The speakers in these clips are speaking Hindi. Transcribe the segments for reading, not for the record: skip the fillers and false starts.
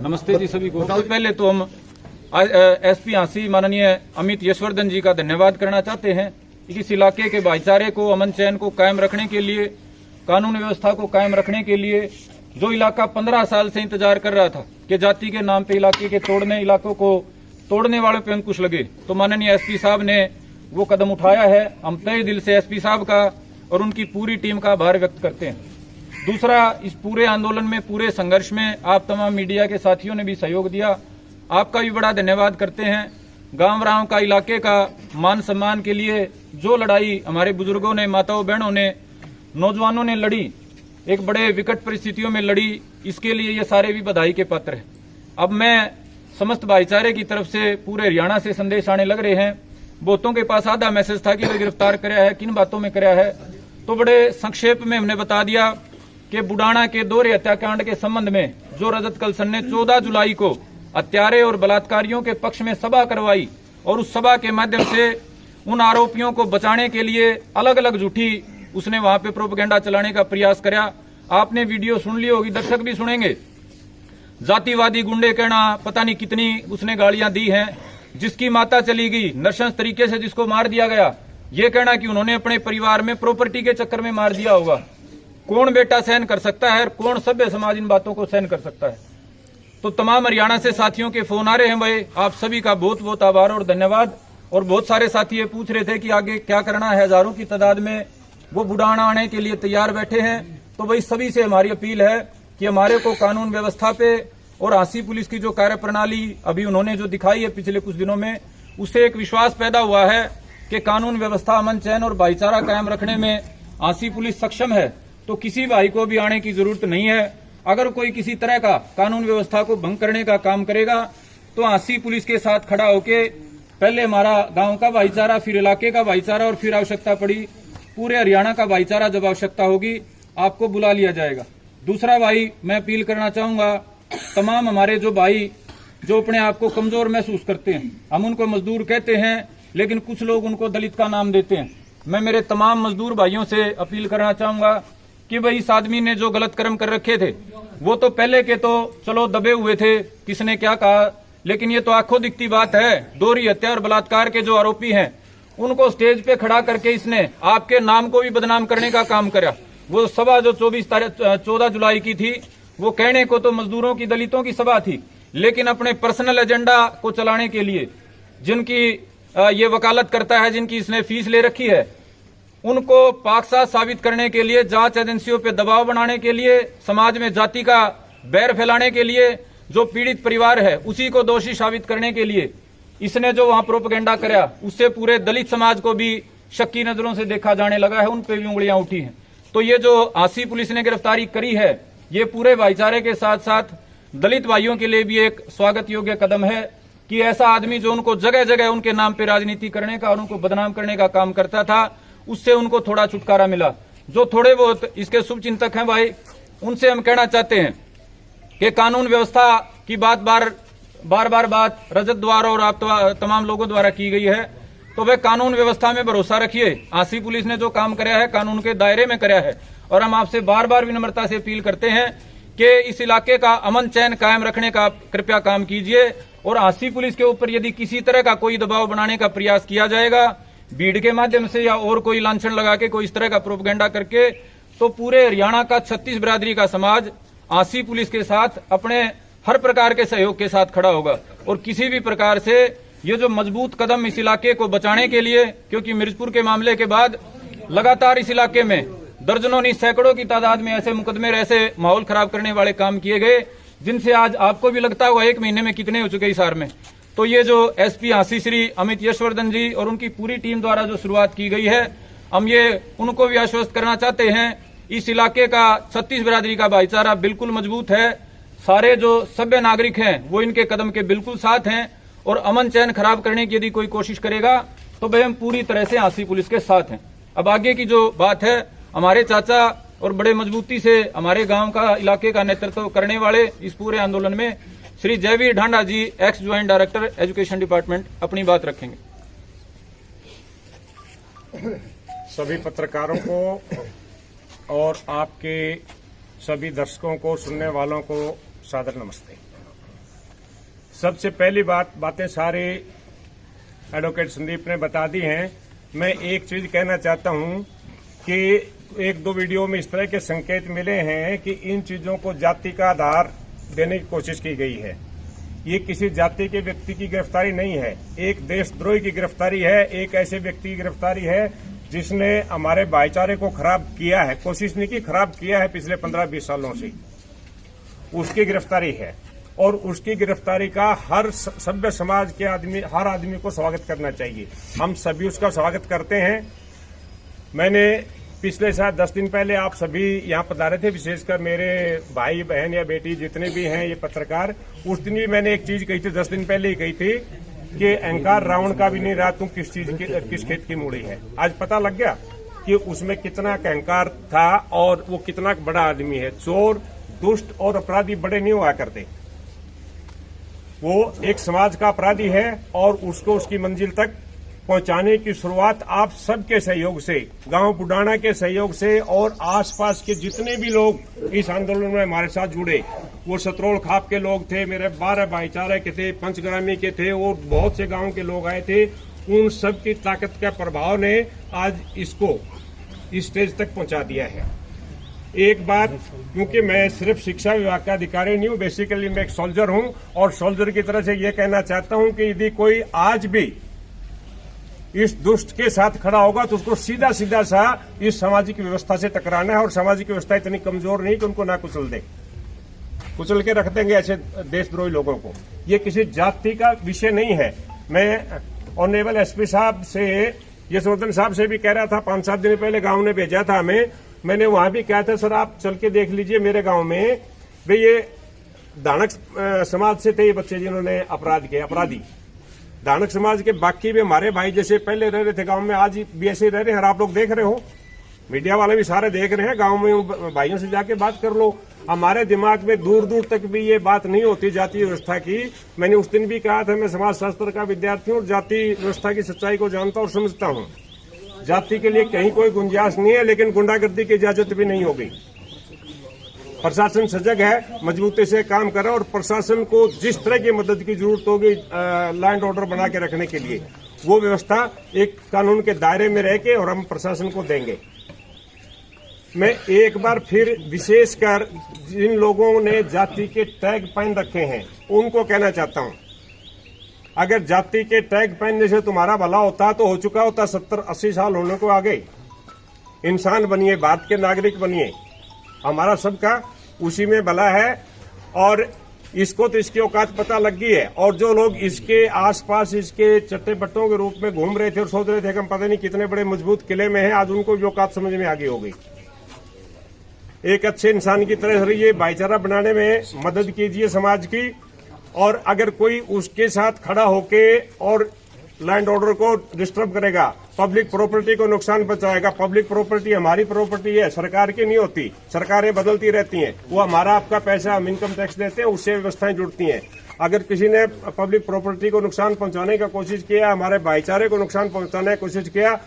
नमस्ते जी सभी को। सबसे पहले तो हम एसपी झांसी माननीय अमित यशवर्धन जी का धन्यवाद करना चाहते हैं। इस इलाके के भाईचारे को, अमन चैन को कायम रखने के लिए, कानून व्यवस्था को कायम रखने के लिए जो इलाका 15 साल से इंतजार कर रहा था कि जाति के नाम पे इलाके के इलाकों को तोड़ने वालों पे अंकुश लगे, तो माननीय एसपी साहब ने वो कदम उठाया है। हम तहे दिल से एसपी साहब का और उनकी पूरी टीम का आभार व्यक्त करते हैं। दूसरा, इस पूरे आंदोलन में, पूरे संघर्ष में आप तमाम मीडिया के साथियों ने भी सहयोग दिया, आपका भी बड़ा धन्यवाद करते हैं। गांव राव का, इलाके का मान सम्मान के लिए जो लड़ाई हमारे बुजुर्गों ने, माताओं बहनों ने, नौजवानों ने लड़ी, एक बड़े विकट परिस्थितियों में लड़ी, इसके लिए ये सारे भी बधाई के पात्र हैं। अब मैं समस्त भाईचारे की तरफ से पूरे हरियाणा से संदेश आने लग रहे हैं। बहुतों के पास आधा मैसेज था कि वे गिरफ्तार कराया है, किन बातों में कराया है, तो बड़े संक्षेप में हमने बता दिया कि बुडाना के दोहरे हत्याकांड के संबंध में जो रजत कलसन ने 14 जुलाई को हत्यारे और बलात्कारियों के पक्ष में सभा करवाई और उस सभा के माध्यम से उन आरोपियों को बचाने के लिए अलग अलग झूठी उसने वहां पे प्रोपेगेंडा चलाने का प्रयास कराया। आपने वीडियो सुन ली होगी, दर्शक भी सुनेंगे। जातिवादी गुंडे कहना, पता नहीं कितनी उसने गालियां दी हैं। जिसकी माता चली गई, नृशंस तरीके से जिसको मार दिया गया, ये कहना कि उन्होंने अपने परिवार में प्रॉपर्टी के चक्कर में मार दिया होगा। कौन बेटा सहन कर सकता है और कौन सभ्य समाज इन बातों को सहन कर सकता है। तो तमाम हरियाणा से साथियों के फोन आ रहे हैं भाई, आप सभी का बहुत बहुत आभार और धन्यवाद। और बहुत सारे साथी ये पूछ रहे थे कि आगे क्या करना है, हजारों की तादाद में वो बुडाना आने के लिए तैयार बैठे हैं। तो भाई सभी से हमारी अपील है कि हमारे को कानून व्यवस्था पे और झांसी पुलिस की जो कार्यप्रणाली अभी उन्होंने जो दिखाई है पिछले कुछ दिनों में, उससे एक विश्वास पैदा हुआ है कि कानून व्यवस्था, अमन चैन और भाईचारा कायम रखने में झांसी पुलिस सक्षम है। तो किसी भाई को भी आने की जरूरत नहीं है। अगर कोई किसी तरह का कानून व्यवस्था को भंग करने का काम करेगा तो झांसी पुलिस के साथ खड़ा होके पहले हमारा गांव का भाईचारा, फिर इलाके का भाईचारा और फिर आवश्यकता पड़ी पूरे हरियाणा का भाईचारा, जब आवश्यकता होगी आपको बुला लिया जाएगा। दूसरा भाई, मैं अपील करना चाहूंगा तमाम हमारे जो भाई जो अपने आप को कमजोर महसूस करते हैं, हम उनको मजदूर कहते हैं लेकिन कुछ लोग उनको दलित का नाम देते हैं। मैं मेरे तमाम मजदूर भाइयों से अपील करना चाहूंगा कि भाई इस आदमी ने जो गलत कर्म कर रखे थे वो तो पहले के तो चलो दबे हुए थे, किसने क्या कहा, लेकिन ये तो आंखों दिखती बात है। दोहरी हत्या और बलात्कार के जो आरोपी हैं उनको स्टेज पे खड़ा करके इसने आपके नाम को भी बदनाम करने का काम करा। वो सभा जो 14 जुलाई की थी, वो कहने को तो मजदूरों की, दलितों की सभा थी, लेकिन अपने पर्सनल एजेंडा को चलाने के लिए जिनकी ये वकालत करता है, जिनकी इसने फीस ले रखी है, उनको पाकसाज साबित करने के लिए, जांच एजेंसियों पे दबाव बनाने के लिए, समाज में जाति का बैर फैलाने के लिए, जो पीड़ित परिवार है उसी को दोषी साबित करने के लिए इसने जो वहां प्रोपेगेंडा कराया, उससे पूरे दलित समाज को भी शक्की नजरों से देखा जाने लगा है, उन पे भी उंगलियां उठी हैं। तो ये जो झांसी पुलिस ने गिरफ्तारी करी है, ये पूरे भाईचारे के साथ साथ दलित भाइयों के लिए भी एक स्वागत योग्य कदम है कि ऐसा आदमी जो उनको जगह जगह उनके नाम पे राजनीति करने का और उनको बदनाम करने का काम करता था, उससे उनको थोड़ा छुटकारा मिला। जो थोड़े बहुत इसके शुभचिंतक हैं भाई, उनसे हम कहना चाहते हैं कि कानून व्यवस्था की बार बात रजत द्वारा और आप तमाम लोगों द्वारा की गई है, तो वे कानून व्यवस्था में भरोसा रखिए। झांसी पुलिस ने जो काम कराया है कानून के दायरे में कराया है, और हम आपसे बार विनम्रता से अपील करते हैं कि इस इलाके का अमन चैन कायम रखने का कृपया काम कीजिए। और झांसी पुलिस के ऊपर यदि किसी तरह का कोई दबाव बनाने का प्रयास किया जाएगा, भीड़ के माध्यम से या और कोई लांछन लगा के, कोई इस तरह का प्रोपेगेंडा करके, तो पूरे हरियाणा का 36 बिरादरी का समाज झांसी पुलिस के साथ अपने हर प्रकार के सहयोग के साथ खड़ा होगा। और किसी भी प्रकार से ये जो मजबूत कदम इस इलाके को बचाने के लिए, क्योंकि मिर्जपुर के मामले के बाद लगातार इस इलाके में दर्जनों नहीं सैकड़ों की तादाद में ऐसे मुकदमे, ऐसे माहौल खराब करने वाले काम किए गए, जिनसे आज आपको भी लगता होगा 1 महीने में कितने हो चुके इस हार में। तो ये जो एसपी झांसी श्री अमित यशवर्धन जी और उनकी पूरी टीम द्वारा जो शुरुआत की गई है, हम ये उनको भी आश्वस्त करना चाहते हैं, इस इलाके का 36 बिरादरी का भाईचारा बिल्कुल मजबूत है। सारे जो सभ्य नागरिक हैं वो इनके कदम के बिल्कुल साथ हैं, और अमन चैन खराब करने की यदि कोई कोशिश करेगा तो भाई हम पूरी तरह से झांसी पुलिस के साथ हैं। अब आगे की जो बात है, हमारे चाचा और बड़े मजबूती से हमारे गांव का, इलाके का नेतृत्व करने वाले इस पूरे आंदोलन में Shri Jaiveer Dhanda ji, ex joint director education department, अपनी बात रखेंगे। सभी पत्रकारों को और आपके सभी दर्शकों को, सुनने वालों को सादर नमस्ते। सबसे पहली बातें सारी एडवोकेट संदीप ने बता दी हैं। मैं एक चीज कहना चाहता हूं कि एक दो वीडियो में इस तरह के संकेत मिले हैं कि इन चीजों को जाति का आधार देने की कोशिश की गई है। ये किसी जाति के व्यक्ति की गिरफ्तारी नहीं है, एक देशद्रोही की गिरफ्तारी है, एक ऐसे व्यक्ति की गिरफ्तारी है जिसने हमारे भाईचारे को खराब किया है, कोशिश नहीं की, खराब किया है पिछले 15-20 सालों से, उसकी गिरफ्तारी है। और उसकी गिरफ्तारी का हर सभ्य समाज के आदमी, हर आदमी को स्वागत करना चाहिए। हम सभी उसका स्वागत करते हैं। मैंने पिछले शायद 10 दिन पहले आप सभी यहाँ पधारे थे, विशेषकर मेरे भाई बहन या बेटी जितने भी हैं ये पत्रकार, उस दिन भी मैंने एक चीज कही थी, 10 दिन पहले ही कही थी कि अहंकार रावण का भी नहीं रहा, तुम किस खेत की मूड़ी है। आज पता लग गया कि उसमें कितना अहंकार था और वो कितना बड़ा आदमी है। चोर, दुष्ट और अपराधी बड़े नहीं हुआ करते, वो एक समाज का अपराधी है और उसको उसकी मंजिल तक पहुंचाने की शुरुआत आप सबके सहयोग से, गांव बुडाना के सहयोग से और आसपास के जितने भी लोग इस आंदोलन में हमारे साथ जुड़े, वो सतरोल खाप के लोग थे, मेरे 12 भाईचारे के थे, पंचग्रामी के थे और बहुत से गांव के लोग आए थे। उन सब की ताकत का प्रभाव ने आज इसको इस स्टेज तक पहुंचा दिया है। एक बात, क्योंकि मैं सिर्फ शिक्षा विभाग का अधिकारी नहीं हूं, बेसिकली मैं एक सोल्जर हूं और सोल्जर की तरह से ये कहना चाहता हूं कि यदि कोई आज भी इस दुष्ट के साथ खड़ा होगा तो उसको सीधा सीधा सा इस सामाजिक व्यवस्था से टकराना है। और सामाजिक व्यवस्था इतनी कमजोर नहीं कि उनको ना कुचल दे, कुचल के रख देंगे ऐसे देशद्रोही लोगों को। ये किसी जाति का विषय नहीं है। मैं ऑनरेबल एसपी साहब से, यशवर्धन साहब से भी कह रहा था, 5-7 दिन पहले गांव ने भेजा था हमें, मैंने वहां भी कहा था सर आप चल के देख लीजिए मेरे गांव में, भाई ये दानक समाज से थे ये बच्चे जिन्होंने अपराध किए, अपराधी दानक समाज के। बाकी भी हमारे भाई जैसे पहले रह रहे थे गांव में, आज भी ऐसे रह रहे हैं। आप लोग देख रहे हो, मीडिया वाले भी सारे देख रहे हैं, गांव में भाइयों से जाके बात कर लो। हमारे दिमाग में दूर दूर तक भी ये बात नहीं होती जाति व्यवस्था की। मैंने उस दिन भी कहा था मैं समाज शास्त्र का विद्यार्थी हूँ, जाति व्यवस्था की सच्चाई को जानता और समझता हूँ। जाति के लिए कहीं कोई गुंजाइश नहीं है, लेकिन गुंडागर्दी की इजाजत भी नहीं होगी। प्रशासन सजग है, मजबूती से काम कर रहा है और प्रशासन को जिस तरह की मदद की जरूरत होगी लैंड ऑर्डर बना के रखने के लिए, वो व्यवस्था एक कानून के दायरे में रह के और हम प्रशासन को देंगे। मैं एक बार फिर विशेषकर जिन लोगों ने जाति के टैग पहन रखे हैं उनको कहना चाहता हूं, अगर जाति के टैग पहनने से तुम्हारा भला होता तो हो चुका होता 70-80 साल होने को आ गए। इंसान बनिए, भारत के नागरिक बनिए, हमारा सबका उसी में भला है। और इसको तो इसकी औकात पता लग गई है। और जो लोग इसके आसपास इसके चट्टे बट्टों के रूप में घूम रहे थे और सोच रहे थे कि हम पता नहीं कितने बड़े मजबूत किले में हैं, आज उनको भी औकात समझ में आ गई होगी। एक अच्छे इंसान की तरह रहिए, भाईचारा बनाने में मदद कीजिए समाज की। और अगर कोई उसके साथ खड़ा होके और लैंड ऑर्डर को डिस्टर्ब करेगा, पब्लिक प्रॉपर्टी को नुकसान पहुंचाएगा, पब्लिक प्रॉपर्टी हमारी प्रॉपर्टी है, सरकार की नहीं होती, सरकारें बदलती रहती हैं, वो हमारा आपका पैसा हम इनकम टैक्स देते हैं, उससे व्यवस्थाएं जुड़ती हैं। अगर किसी ने पब्लिक प्रॉपर्टी को नुकसान पहुंचाने का कोशिश किया, हमारे भाईचारे को नुकसान पहुंचाने की कोशिश किया,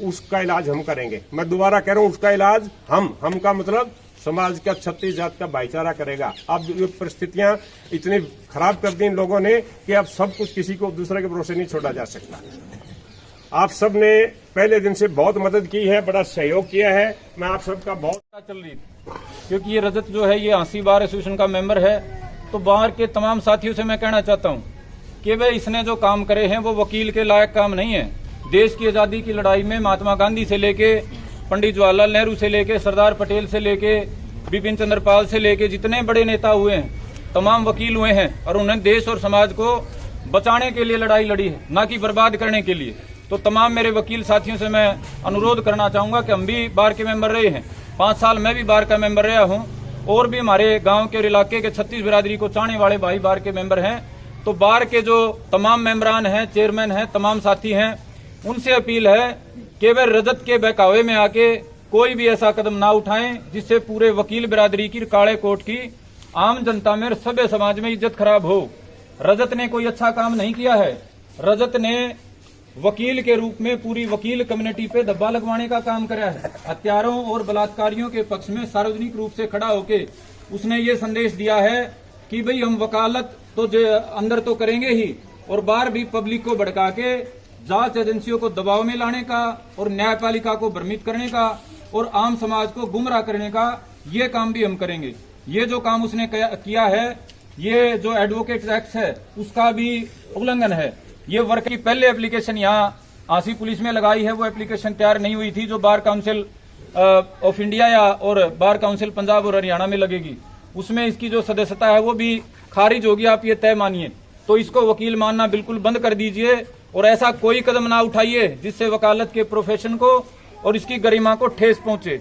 उसका इलाज हम करेंगे। मैं दोबारा कह रहा हूं, उसका इलाज हम का मतलब समाज का 36 जात का भाईचारा करेगा। अब ये परिस्थितियां इतनी खराब कर दी इन लोगों ने कि अब सब कुछ किसी को दूसरे के भरोसे नहीं छोड़ा जा सकता। आप सब ने पहले दिन से बहुत मदद की है, बड़ा सहयोग किया है, मैं आप सबका बहुत चल रही थी। क्योंकि ये रजत जो है ये हांसी बार एसोसिएशन का मेंबर है, तो बाहर के तमाम साथियों से मैं कहना चाहता हूँ कि भाई इसने जो काम करे हैं वो वकील के लायक काम नहीं है। देश की आजादी की लड़ाई में महात्मा गांधी से लेके पंडित जवाहरलाल नेहरू से लेके सरदार पटेल से लेके बिपिन चंद्र पाल से लेके जितने बड़े नेता हुए हैं, तमाम वकील हुए हैं और उन्होंने देश और समाज को बचाने के लिए लड़ाई लड़ी है, ना कि बर्बाद करने के लिए। तो तमाम मेरे वकील साथियों से मैं अनुरोध करना चाहूंगा कि हम भी बार के मेंबर रहे हैं, 5 साल मैं भी बार का मेंबर रहा हूं और भी हमारे गांव के और इलाके के 36 बिरादरी को चाहने वाले भाई बार के मेंबर हैं। तो बार के जो तमाम मेंबरान हैं, चेयरमैन हैं, तमाम साथी हैं, उनसे अपील है कि वे रजत के बहकावे में आके कोई भी ऐसा कदम ना उठाएं जिससे पूरे वकील बिरादरी की, काले कोट की, आम जनता में, सभ्य समाज में इज्जत खराब हो। रजत ने कोई अच्छा काम नहीं किया है। रजत ने वकील के रूप में पूरी वकील कम्युनिटी पे दब्बा लगवाने का काम करा है। हत्यारों और बलात्कारियों के पक्ष में सार्वजनिक रूप से खड़ा होके उसने ये संदेश दिया है कि भाई हम वकालत तो जो अंदर तो करेंगे ही, और बाहर भी पब्लिक को भड़का के जांच एजेंसियों को दबाव में लाने का और न्यायपालिका को भ्रमित करने का और आम समाज को गुमराह करने का ये काम भी हम करेंगे। ये जो काम उसने किया है, ये जो एडवोकेट एक्ट है उसका भी उल्लंघन है। ये वर्क की पहले एप्लीकेशन यहाँ आंसी पुलिस में लगाई है, वो एप्लीकेशन तैयार नहीं हुई थी जो बार काउंसिल ऑफ इंडिया या और बार काउंसिल पंजाब और हरियाणा में लगेगी, उसमें इसकी जो सदस्यता है वो भी खारिज होगी, आप ये तय मानिए। तो इसको वकील मानना बिल्कुल बंद कर दीजिए और ऐसा कोई कदम ना उठाइए जिससे वकालत के प्रोफेशन को और इसकी गरिमा को ठेस पहुंचे।